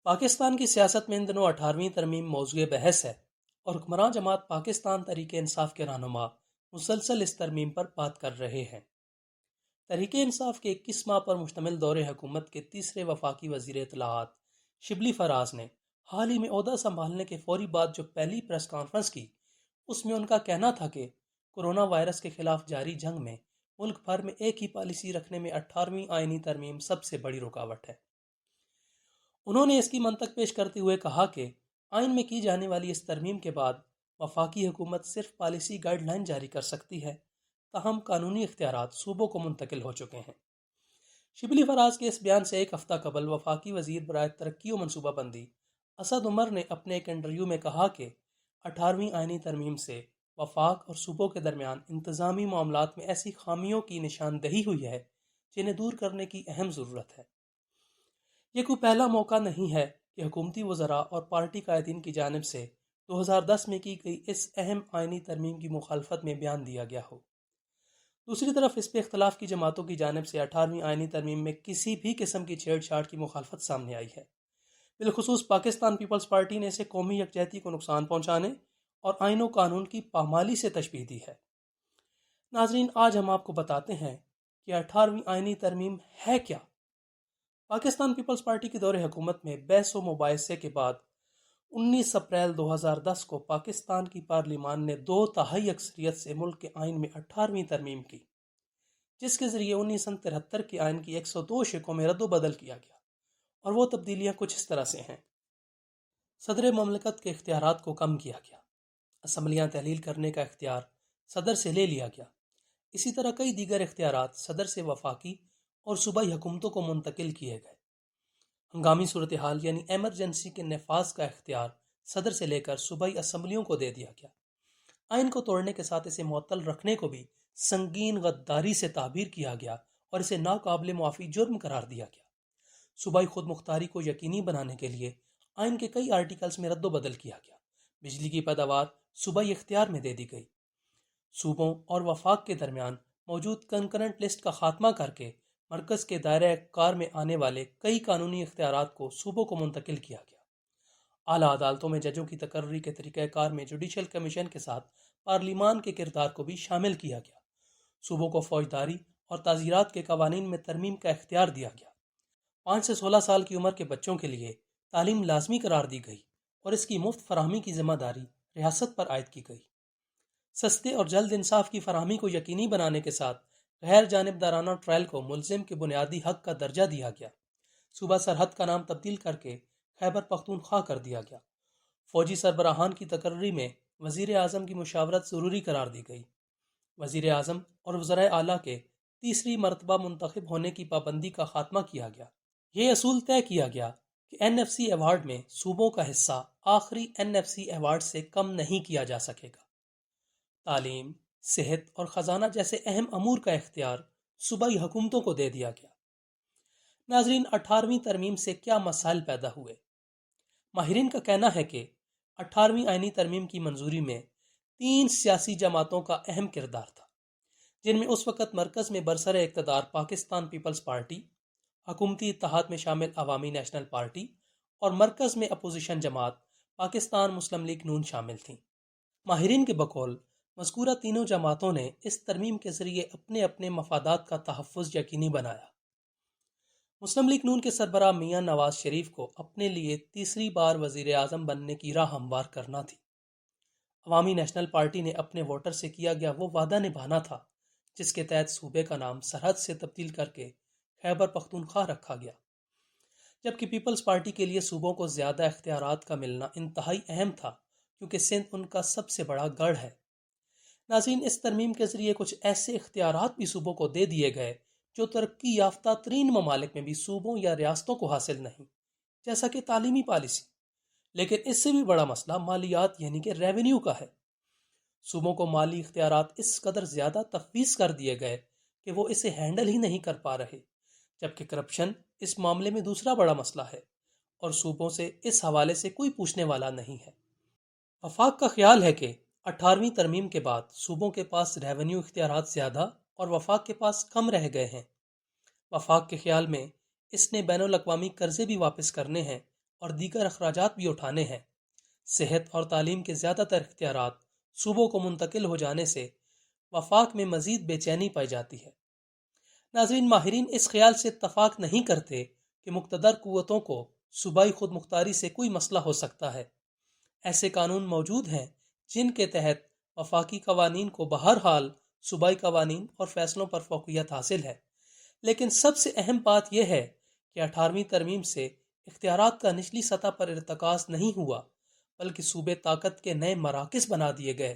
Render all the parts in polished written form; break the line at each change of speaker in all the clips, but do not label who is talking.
پاکستان کی سیاست میں ان دنوں 18ویں ترمیم موضوع بحث ہے اور حکمراں جماعت پاکستان تحریک انصاف کے رہنما مسلسل اس ترمیم پر بات کر رہے ہیں۔ تحریک انصاف کے 21 ماہ پر مشتمل دور حکومت کے تیسرے وفاقی وزیر اطلاعات شبلی فراز نے حال ہی میں عہدہ سنبھالنے کے فوری بعد جو پہلی پریس کانفرنس کی، اس میں ان کا کہنا تھا کہ کورونا وائرس کے خلاف جاری جنگ میں ملک بھر میں ایک ہی پالیسی رکھنے میں 18ویں آئینی ترمیم سب سے بڑی رکاوٹ ہے۔ انہوں نے اس کی منطق پیش کرتے ہوئے کہا کہ آئین میں کی جانے والی اس ترمیم کے بعد وفاقی حکومت صرف پالیسی گائیڈ لائن جاری کر سکتی ہے، تاہم قانونی اختیارات صوبوں کو منتقل ہو چکے ہیں۔ شبلی فراز کے اس بیان سے ایک ہفتہ قبل وفاقی وزیر برائے ترقی و منصوبہ بندی اسد عمر نے اپنے ایک انٹرویو میں کہا کہ 18ویں آئینی ترمیم سے وفاق اور صوبوں کے درمیان انتظامی معاملات میں ایسی خامیوں کی نشاندہی ہوئی ہے جنہیں دور کرنے کی اہم ضرورت ہے۔ یہ کوئی پہلا موقع نہیں ہے کہ حکومتی وزراء اور پارٹی قائدین کی جانب سے 2010 میں کی گئی اس اہم آئینی ترمیم کی مخالفت میں بیان دیا گیا ہو۔ دوسری طرف اس پہ اختلاف کی جماعتوں کی جانب سے 18ویں آئینی ترمیم میں کسی بھی قسم کی چھیڑ چھاڑ کی مخالفت سامنے آئی ہے۔ بالخصوص پاکستان پیپلز پارٹی نے اسے قومی یکجہتی کو نقصان پہنچانے اور آئین و قانون کی پامالی سے تشبیہ دی ہے۔ ناظرین، آج ہم آپ کو بتاتے ہیں کہ 18ویں آئینی ترمیم ہے کیا۔ پاکستان پیپلز پارٹی کے دور حکومت میں بحث و مباحثے کے بعد 19 اپریل 2010 کو پاکستان کی پارلیمان نے 2/3 اکثریت سے ملک کے آئین میں 18ویں ترمیم کی، جس کے ذریعے 1973 کے آئین کی 102 شقوں میں رد و بدل کیا گیا، اور وہ تبدیلیاں کچھ اس طرح سے ہیں۔ صدر مملکت کے اختیارات کو کم کیا گیا، اسمبلیاں تحلیل کرنے کا اختیار صدر سے لے لیا گیا، اسی طرح کئی دیگر اختیارات صدر سے وفاقی اور صوبائی حکومتوں کو منتقل کیے گئے۔ ہنگامی صورتحال یعنی ایمرجنسی کے نفاذ کا اختیار صدر سے لے کر صوبائی اسمبلیوں کو دے دیا گیا۔ آئین کو توڑنے کے ساتھ اسے معطل رکھنے کو بھی سنگین غداری سے تعبیر کیا گیا اور اسے ناقابل معافی جرم قرار دیا گیا۔ صوبائی خود مختاری کو یقینی بنانے کے لیے آئین کے کئی آرٹیکلز میں رد و بدل کیا گیا۔ بجلی کی پیداوار صوبائی اختیار میں دے دی گئی۔ صوبوں اور وفاق کے درمیان موجود کنکرنٹ لسٹ کا خاتمہ کر کے مرکز کے دائرہ کار میں آنے والے کئی قانونی اختیارات کو صوبوں کو منتقل کیا گیا۔ اعلیٰ عدالتوں میں ججوں کی تقرری کے طریقہ کار میں جوڈیشل کمیشن کے ساتھ پارلیمان کے کردار کو بھی شامل کیا گیا۔ صوبوں کو فوجداری اور تعزیرات کے قوانین میں ترمیم کا اختیار دیا گیا۔ 5 سے 16 سال کی عمر کے بچوں کے لیے تعلیم لازمی قرار دی گئی اور اس کی مفت فراہمی کی ذمہ داری ریاست پر عائد کی گئی۔ سستے اور جلد انصاف کی فراہمی کو یقینی بنانے کے ساتھ غیر جانبدارانہ ٹرائل کو ملزم کے بنیادی حق کا درجہ دیا گیا۔ صوبہ سرحد کا نام تبدیل کر کے خیبر پختونخوا کر دیا گیا۔ فوجی سربراہان کی تقرری میں وزیر اعظم کی مشاورت ضروری قرار دی گئی۔ وزیر اعظم اور وزرائے اعلیٰ کے تیسری مرتبہ منتخب ہونے کی پابندی کا خاتمہ کیا گیا۔ یہ اصول طے کیا گیا کہ این ایف سی ایوارڈ میں صوبوں کا حصہ آخری این ایف سی ایوارڈ سے کم نہیں کیا جا سکے گا۔ تعلیم، صحت اور خزانہ جیسے اہم امور کا اختیار صوبائی حکومتوں کو دے دیا گیا۔ ناظرین، 18ویں ترمیم سے کیا مسائل پیدا ہوئے؟ ماہرین کا کہنا ہے کہ 18ویں آئینی ترمیم کی منظوری میں 3 سیاسی جماعتوں کا اہم کردار تھا، جن میں اس وقت مرکز میں برسر اقتدار پاکستان پیپلز پارٹی، حکومتی اتحاد میں شامل عوامی نیشنل پارٹی اور مرکز میں اپوزیشن جماعت پاکستان مسلم لیگ نون شامل تھیں۔ ماہرین کے بقول مذکورہ تینوں جماعتوں نے اس ترمیم کے ذریعے اپنے اپنے مفادات کا تحفظ یقینی بنایا۔ مسلم لیگ نون کے سربراہ میاں نواز شریف کو اپنے لیے تیسری بار وزیر اعظم بننے کی راہ ہموار کرنا تھی۔ عوامی نیشنل پارٹی نے اپنے ووٹر سے کیا گیا وہ وعدہ نبھانا تھا جس کے تحت صوبے کا نام سرحد سے تبدیل کر کے خیبر پختونخوا رکھا گیا، جبکہ پیپلز پارٹی کے لیے صوبوں کو زیادہ اختیارات کا ملنا انتہائی اہم تھا کیونکہ سندھ ان کا سب سے بڑا گڑھ ہے۔ ناظرین، اس ترمیم کے ذریعے کچھ ایسے اختیارات بھی صوبوں کو دے دیے گئے جو ترقی یافتہ ترین ممالک میں بھی صوبوں یا ریاستوں کو حاصل نہیں، جیسا کہ تعلیمی پالیسی۔ لیکن اس سے بھی بڑا مسئلہ مالیات یعنی کہ ریونیو کا ہے۔ صوبوں کو مالی اختیارات اس قدر زیادہ تفویض کر دیے گئے کہ وہ اسے ہینڈل ہی نہیں کر پا رہے، جبکہ کرپشن اس معاملے میں دوسرا بڑا مسئلہ ہے اور صوبوں سے اس حوالے سے کوئی پوچھنے والا نہیں ہے۔ وفاق کا خیال ہے کہ 18ویں ترمیم کے بعد صوبوں کے پاس ریونیو اختیارات زیادہ اور وفاق کے پاس کم رہ گئے ہیں۔ وفاق کے خیال میں اس نے بین الاقوامی قرضے بھی واپس کرنے ہیں اور دیگر اخراجات بھی اٹھانے ہیں۔ صحت اور تعلیم کے زیادہ تر اختیارات صوبوں کو منتقل ہو جانے سے وفاق میں مزید بے چینی پائی جاتی ہے۔ ناظرین، ماہرین اس خیال سے اتفاق نہیں کرتے کہ مقتدر قوتوں کو صوبائی خود مختاری سے کوئی مسئلہ ہو سکتا ہے۔ ایسے قانون موجود ہیں جن کے تحت وفاقی قوانین کو بہرحال صوبائی قوانین اور فیصلوں پر فوقیت حاصل ہے، لیکن سب سے اہم بات یہ ہے کہ 18ویں ترمیم سے اختیارات کا نچلی سطح پر ارتکاز نہیں ہوا، بلکہ صوبے طاقت کے نئے مراکز بنا دیے گئے،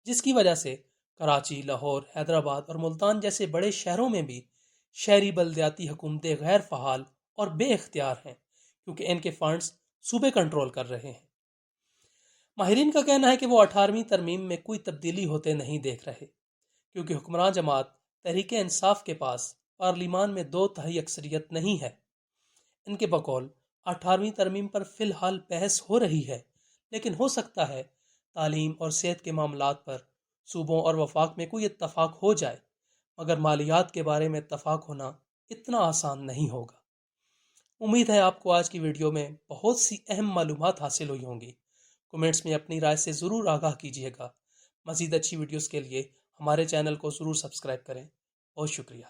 جس کی وجہ سے کراچی، لاہور، حیدرآباد اور ملتان جیسے بڑے شہروں میں بھی شہری بلدیاتی حکومتیں غیر فعال اور بے اختیار ہیں، کیونکہ ان کے فنڈز صوبے کنٹرول کر رہے ہیں۔ ماہرین کا کہنا ہے کہ وہ 18ویں ترمیم میں کوئی تبدیلی ہوتے نہیں دیکھ رہے، کیونکہ حکمران جماعت تحریک انصاف کے پاس پارلیمان میں 2/3 اکثریت نہیں ہے۔ ان کے بقول 18ویں ترمیم پر فی الحال بحث ہو رہی ہے، لیکن ہو سکتا ہے تعلیم اور صحت کے معاملات پر صوبوں اور وفاق میں کوئی اتفاق ہو جائے، مگر مالیات کے بارے میں اتفاق ہونا اتنا آسان نہیں ہوگا۔ امید ہے آپ کو آج کی ویڈیو میں بہت سی اہم معلومات حاصل ہوئی ہوں گی۔ کمنٹس میں اپنی رائے سے ضرور آگاہ کیجیے گا۔ مزید اچھی ویڈیوز کے لیے ہمارے چینل کو ضرور سبسکرائب کریں۔ بہت شکریہ۔